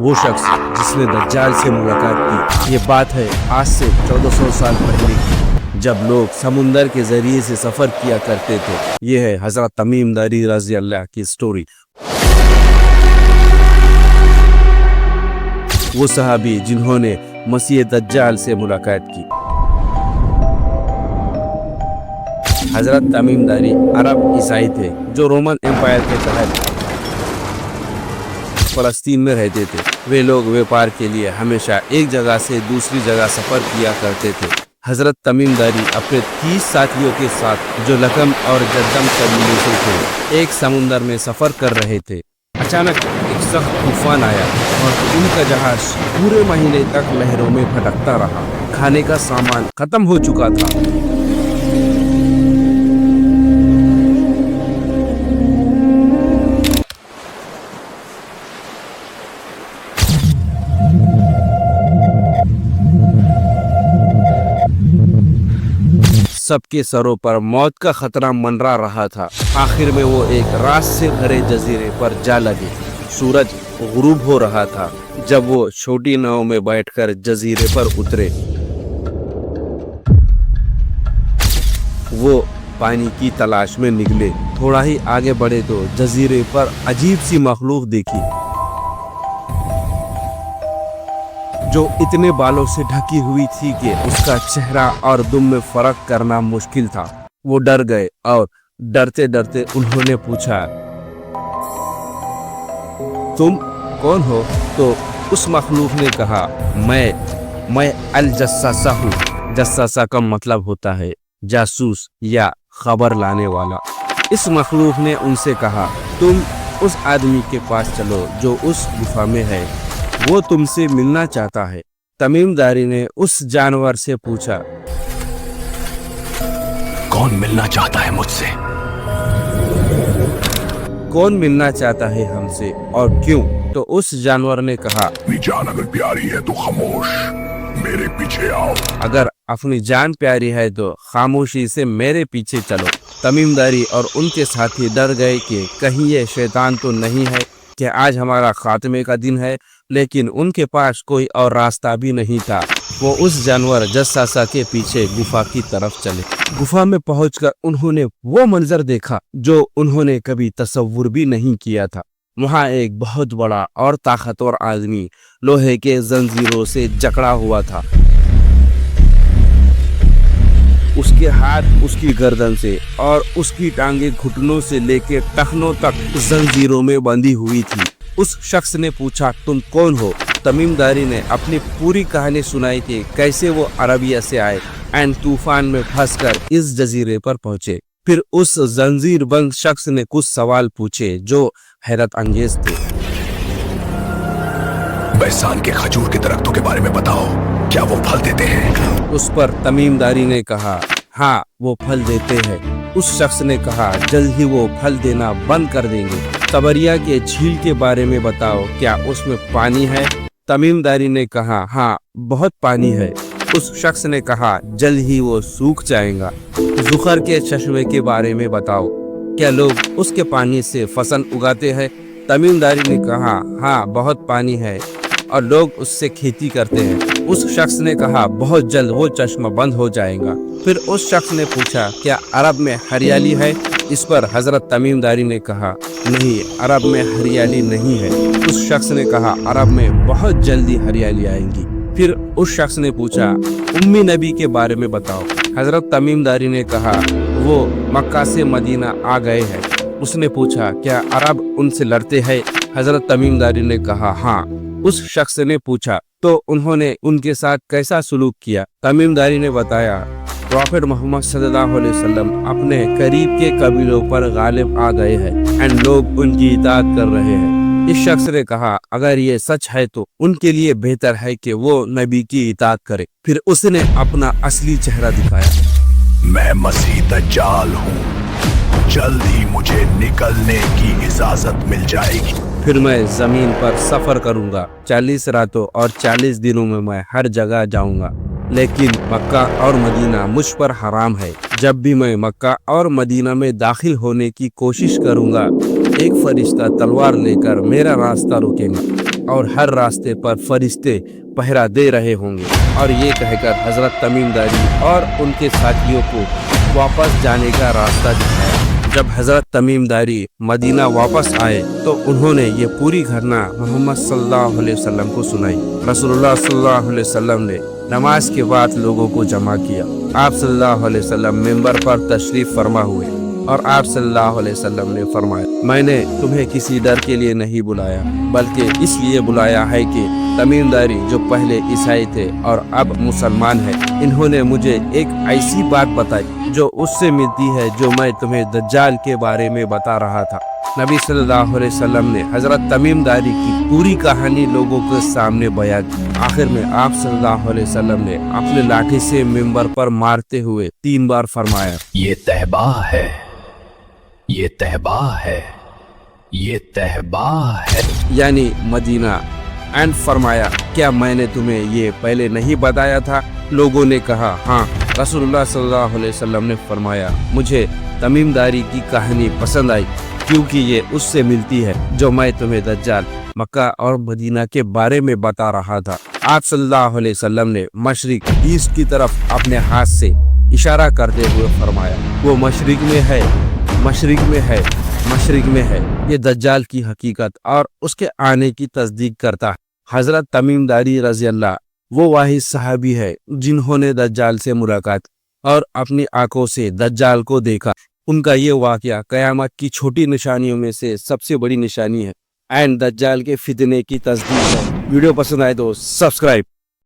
وہ شخص جس نے دجال سے ملاقات کی۔ یہ بات ہے آج سے 1400 سال پہلے کی، جب لوگ سمندر کے ذریعے سے سفر کیا کرتے تھے۔ یہ ہے حضرت تمیم داری رضی اللہ کی سٹوری۔ وہ صحابی جنہوں نے مسیح دجال سے ملاقات کی۔ حضرت تمیم داری عرب عیسائی تھے جو رومن امپائر کے تحت فلسطین میں رہتے تھے۔ وہ لوگ ویپار کے لیے ہمیشہ ایک جگہ سے دوسری جگہ سفر کیا کرتے تھے۔ حضرت تمیم داری اپنے 30 ساتھیوں کے ساتھ جو لکم اور جدم قبیلے سے تھے ایک سمندر میں سفر کر رہے تھے۔ اچانک ایک سخت طوفان آیا اور ان کا جہاز پورے مہینے تک لہروں میں پھٹکتا رہا۔ کھانے کا سامان ختم ہو چکا تھا۔ سب کے سروں پر موت کا خطرہ منڈرا رہا تھا۔ آخر میں وہ ایک راز سے بھرے جزیرے پر جا لگے۔ سورج غروب ہو رہا تھا جب وہ چھوٹی ناؤ میں بیٹھ کر جزیرے پر اترے۔ وہ پانی کی تلاش میں نکلے۔ تھوڑا ہی آگے بڑھے تو جزیرے پر عجیب سی مخلوق دیکھی جو اتنے بالوں سے ڈھکی ہوئی تھی کہ اس کا چہرہ اور دم میں فرق کرنا مشکل تھا۔ وہ ڈر گئے اور ڈرتے ڈرتے انہوں نے پوچھا، تم کون ہو؟ تو اس مخلوق نے کہا، میں الجساسہ ہوں۔ جساسہ کا مطلب ہوتا ہے جاسوس یا خبر لانے والا۔ اس مخلوق نے ان سے کہا، تم اس آدمی کے پاس چلو جو اس گفا میں ہے، وہ تم سے ملنا چاہتا ہے۔ تمیم داری نے اس جانور سے پوچھا، کون ملنا چاہتا ہے مجھ سے؟ کون ملنا چاہتا ہے ہم سے اور کیوں؟ تو اس جانور نے کہا، اپنی جان اگر پیاری ہے تو خاموش میرے پیچھے آؤ۔ اگر اپنی جان پیاری ہے تو خاموشی سے میرے پیچھے چلو۔ تمیم داری اور ان کے ساتھی ڈر گئے کہ کہیں یہ شیطان تو نہیں ہے کہ آج ہمارا خاتمے کا دن ہے، لیکن ان کے پاس کوئی اور راستہ بھی نہیں تھا۔ وہ اس جانور جساسہ کے پیچھے گفا کی طرف چلے۔ گفا میں پہنچ کر انہوں نے وہ منظر دیکھا جو انہوں نے کبھی تصور بھی نہیں کیا تھا۔ وہاں ایک بہت بڑا اور طاقتور آدمی لوہے کے زنجیروں سے جکڑا ہوا تھا۔ اس کے ہاتھ اس کی گردن سے اور اس کی ٹانگیں گھٹنوں سے لے کے ٹخنوں تک زنجیروں میں بندھی ہوئی تھی۔ اس شخص نے پوچھا، تم کون ہو؟ تمیم داری نے اپنی پوری کہانی سنائی کہ کیسے وہ عربیہ سے آئے، این طوفان میں پھنس کر اس جزیرے پر پہنچے۔ پھر اس زنجیر بند شخص نے کچھ سوال پوچھے جو حیرت انگیز تھے۔ بحسان کے کھجور کے درختوں کے بارے میں بتاؤ، کیا وہ پھل دیتے ہیں؟ اس پر تمیم داری نے کہا، ہاں وہ پھل دیتے ہیں۔ اس شخص نے کہا، جلد ہی وہ پھل دینا بند کر دیں گے۔ تبریہ کے جھیل کے بارے میں بتاؤ، کیا اس میں پانی ہے؟ تمیم داری نے کہا، ہاں بہت پانی ہے۔ اس شخص نے کہا، جلد ہی وہ سوکھ جائے گا۔ زخر کے چشمے کے بارے میں بتاؤ، کیا لوگ اس کے پانی سے فصل اگاتے ہیں؟ تمیم داری نے کہا، ہاں بہت پانی ہے اور لوگ اس سے کھیتی کرتے ہیں۔ اس شخص نے کہا، بہت جلد وہ چشمہ بند ہو جائے گا۔ پھر اس شخص نے پوچھا، کیا عرب میں ہریالی ہے؟ اس پر حضرت تمیم داری نے کہا، نہیں عرب میں ہریالی نہیں ہے۔ اس شخص نے کہا، عرب میں بہت جلدی ہریالی آئے گی۔ پھر اس شخص نے پوچھا، امی نبی کے بارے میں بتاؤ۔ حضرت تمیم داری نے کہا، وہ مکہ سے مدینہ آ گئے ہیں۔ اس نے پوچھا، کیا عرب ان سے لڑتے ہیں؟ حضرت تمیم داری نے کہا، ہاں۔ اس شخص نے پوچھا، تو انہوں نے ان کے ساتھ کیسا سلوک کیا؟ تمیم داری نے بتایا، پروفیٹ محمد صلی اللہ علیہ وسلم اپنے قریب کے قبیلوں پر غالب آ گئے ہیں اور لوگ ان کی اطاعت کر رہے ہیں۔ اس شخص نے کہا، اگر یہ سچ ہے تو ان کے لیے بہتر ہے کہ وہ نبی کی اطاعت کرے۔ پھر اس نے اپنا اصلی چہرہ دکھایا۔ میں مسیح دجال ہوں، جلد ہی مجھے نکلنے کی اجازت مل جائے گی۔ پھر میں زمین پر سفر کروں گا، 40 راتوں اور 40 دنوں میں ہر جگہ جاؤں گا، لیکن مکہ اور مدینہ مجھ پر حرام ہے۔ جب بھی میں مکہ اور مدینہ میں داخل ہونے کی کوشش کروں گا، ایک فرشتہ تلوار لے کر میرا راستہ روکے گا اور ہر راستے پر فرشتے پہرا دے رہے ہوں گے۔ اور یہ کہہ کر حضرت تمیم داری اور ان کے ساتھیوں کو واپس جانے کا راستہ دکھایا۔ جب حضرت تمیم داری مدینہ واپس آئے تو انہوں نے یہ پوری گھٹنا محمد صلی اللہ علیہ وسلم کو سنائی۔ رسول اللہ صلی اللہ علیہ وسلم نے نماز کے بعد لوگوں کو جمع کیا۔ آپ صلی اللہ علیہ وسلم ممبر پر تشریف فرما ہوئے اور آپ صلی اللہ علیہ وسلم نے فرمایا، میں نے تمہیں کسی ڈر کے لیے نہیں بلایا، بلکہ اس لیے بلایا ہے کہ تمیم داری جو پہلے عیسائی تھے اور اب مسلمان ہیں، انہوں نے مجھے ایک ایسی بات بتائی جو اس سے ملتی ہے جو میں تمہیں دجال کے بارے میں بتا رہا تھا۔ نبی صلی اللہ علیہ وسلم نے حضرت تمیم داری کی پوری کہانی لوگوں کے سامنے بیان کی۔ آخر میں آپ صلی اللہ علیہ وسلم نے اپنے لاٹھی سے ممبر پر مارتے ہوئے 3 بار فرمایا، یہ تہبا ہے، یہ تہبا ہے، یہ تہبا ہے، یعنی مدینہ۔ اینڈ فرمایا، کیا میں نے تمہیں یہ پہلے نہیں بتایا تھا؟ لوگوں نے کہا ہاں۔ رسول اللہ صلی اللہ علیہ وسلم نے فرمایا، مجھے تمیم داری کی کہانی پسند آئی کیونکہ یہ اس سے ملتی ہے جو میں تمہیں دجال، مکہ اور مدینہ کے بارے میں بتا رہا تھا۔ آپ صلی اللہ علیہ وسلم نے مشرق ایسٹ کی طرف اپنے ہاتھ سے اشارہ کرتے ہوئے فرمایا، وہ مشرق میں ہے، مشرق میں ہے، مشرق میں ہے۔ یہ دجال کی حقیقت اور اس کے آنے کی تصدیق کرتا ہے۔ حضرت تمیم داری رضی اللہ وہ واحد صحابی ہے جنہوں نے دجال سے ملاقات اور اپنی آنکھوں سے دجال کو دیکھا۔ ان کا یہ واقعہ قیامت کی چھوٹی نشانیوں میں سے سب سے بڑی نشانی ہے اینڈ دجال کے فتنے کی تصدیق ہے۔ ویڈیو پسند آئے تو سبسکرائب